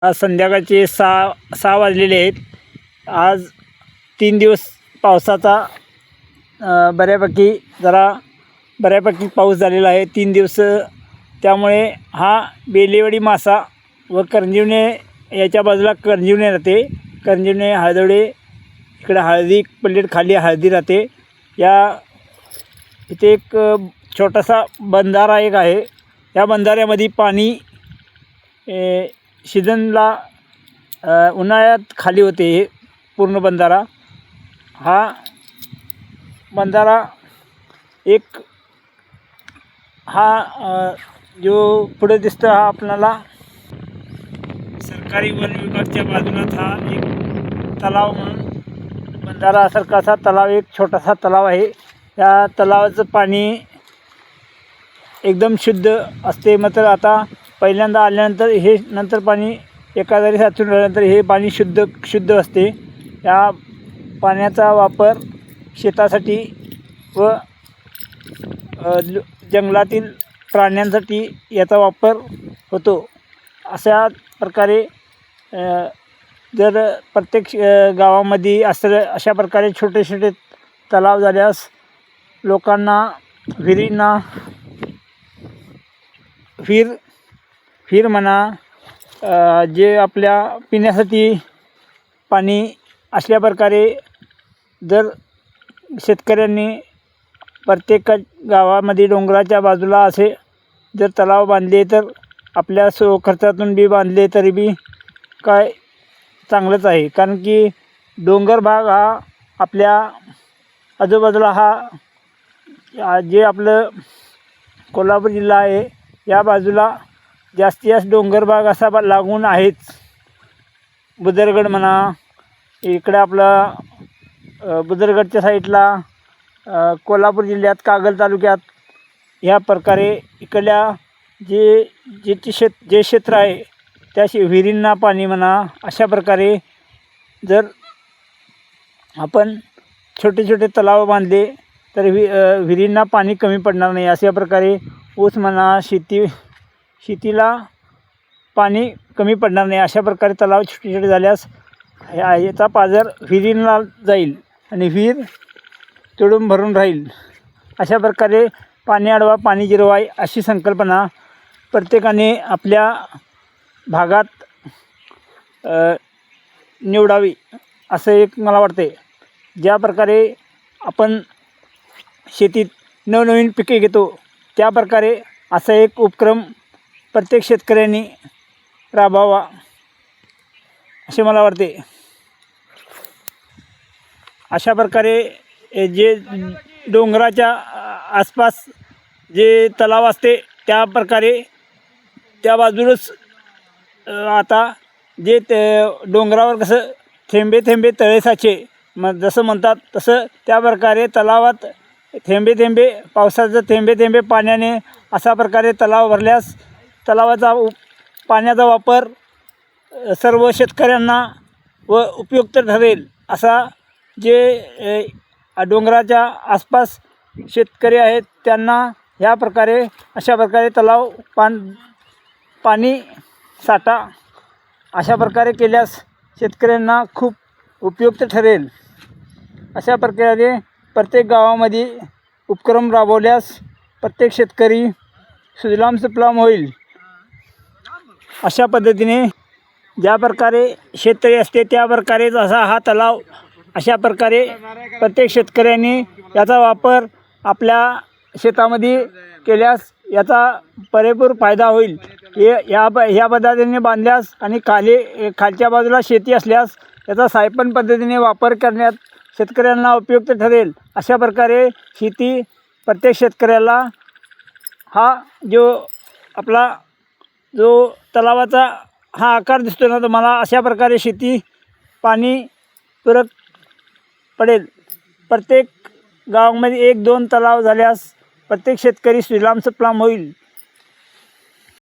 आज संध्याकाळचे 6 वाजलेले आहेत. आज 3 दिवस पावसाचा बऱ्यापैकी पाऊस झालेला आहे 3 दिवस. त्यामुळे हा बेलेवाडी मासा व करंजिवणे याच्या बाजूला करंजिवणे राहते. करंजिवणे हळदवडे इकडे हळदी पल्लेट खाली हळदी राहते. इथे एक छोटासा बंधारा एक आहे. या बंधाऱ्यामध्ये पाणी सीझनला उन्हाळ्यात खाली होते. हे पूर्ण बंधारा एक जो पुढे दिसतं हा आपल्याला सरकारी वन विभागाच्या बाजूलाच हा एक तलाव म्हणून बंधारासारखा असा तलाव, एक छोटासा तलाव आहे. या तलावाचं पाणी एकदम शुद्ध असते. मात्र आता पहिल्यांदा आल्यानंतर हे नंतर पाणी एकाधारी साचून राहिल्यानंतर हे पाणी शुद्ध असते. या पाण्याचा वापर शेतासाठी व जंगलातील प्राण्यांसाठी याचा वापर होतो. अशा प्रकारे जर प्रत्येक गावामध्ये अशा प्रकारे छोटे छोटे तलाव झाल्यास लोकांना विहिरींना विहीर म्हणा जे आपल्या पिण्यासाठी पाणी असल्या प्रकारे जर शेतकऱ्यांनी प्रत्येक गावामध्ये डोंगराच्या बाजूला असे जर तलाव बांधले तर आपल्या खर्चातून बी बांधले तरी बी काय चांगलंच आहे. कारण की डोंगर भाग हा आपल्या आजूबाजूला जे आपलं कोल्हापूर जिल्हा आहे या बाजूला जास्तीत जास्त डोंगर भाग असा लागून आहेच. बुदरगड म्हणा इकडे आपला बुदरगडच्या साईडला कोल्हापूर जिल्ह्यात कागल तालुक्यात ह्या प्रकारे इकडल्या जे क्षेत्र आहे त्या विहिरींना पाणी म्हणा अशा प्रकारे जर आपण छोटे छोटे तलाव बांधले तर विहिरींना पाणी कमी पडणार नाही. अशा प्रकारे ऊस म्हणा शेतीला पाणी कमी पडणार नाही. अशा प्रकारे तलाव छोटे छोटे झाल्यास याचा पाझर विहिरींना जाईल आणि विहीर तुडूंब भरून राहील. अशा प्रकारे पाणी अडवा पाणी जिरवा अशी संकल्पना प्रत्येकाने आपल्या भागात निवडावी असं एक मला वाटते. ज्या प्रकारे आपण शेतीत नवनवीन पिके घेतो त्या प्रकारे असा एक उपक्रम प्रत्येक शेतकऱ्यांनी राबवावा असे मला वाटते. अशा प्रकारे जे डोंगराच्या आसपास जे तलाव असते त्या प्रकारे त्या बाजूलाच आता जे डोंगरावर कसं थेंबे थेंबे तळे साचे जसं म्हणतात तसं त्या प्रकारे तलावात थेंबे थेंबे पावसाचं थेंबे थेंबे पाण्याने अशा प्रकारे तलाव भरल्यास तलावाचा पाण्याचा वापर सर्व शेतकऱ्यांना व उपयुक्त ठरेल. असा जे डोंगराच्या आसपास शेतकरी आहेत त्यांना ह्या प्रकारे अशा प्रकारे तलाव पाणी साठा अशा प्रकारे केल्यास शेतकऱ्यांना खूप उपयुक्त ठरेल. अशा प्रकारे प्रत्येक गावामध्ये उपक्रम राबवल्यास प्रत्येक शेतकरी सुजलाम सुफलाम होईल. अशा पद्धतीने ज्या प्रकारे शेततळी असते त्या प्रकारेच असा हा तलाव अशा प्रकारे प्रत्येक शेतकऱ्यांनी याचा वापर आपल्या शेतामध्ये केल्यास याचा पुरेपूर फायदा होईल. ह्या पद्धतीने बांधल्यास आणि खालच्या बाजूला शेती असल्यास याचा सायपन पद्धतीने वापर करण्यात शेतकऱ्यांना उपयुक्त ठरेल. अशा प्रकारे शेती प्रत्येक शेतकऱ्याला हा जो तलावाचा हा आकार दिसतो ना तर मला अशा प्रकारे शेती पाणी पूरक पडेल. प्रत्येक गावामध्ये 1-2 तलाव झाल्यास प्रत्येक शेतकरी सुजलाम सुफलाम होईल.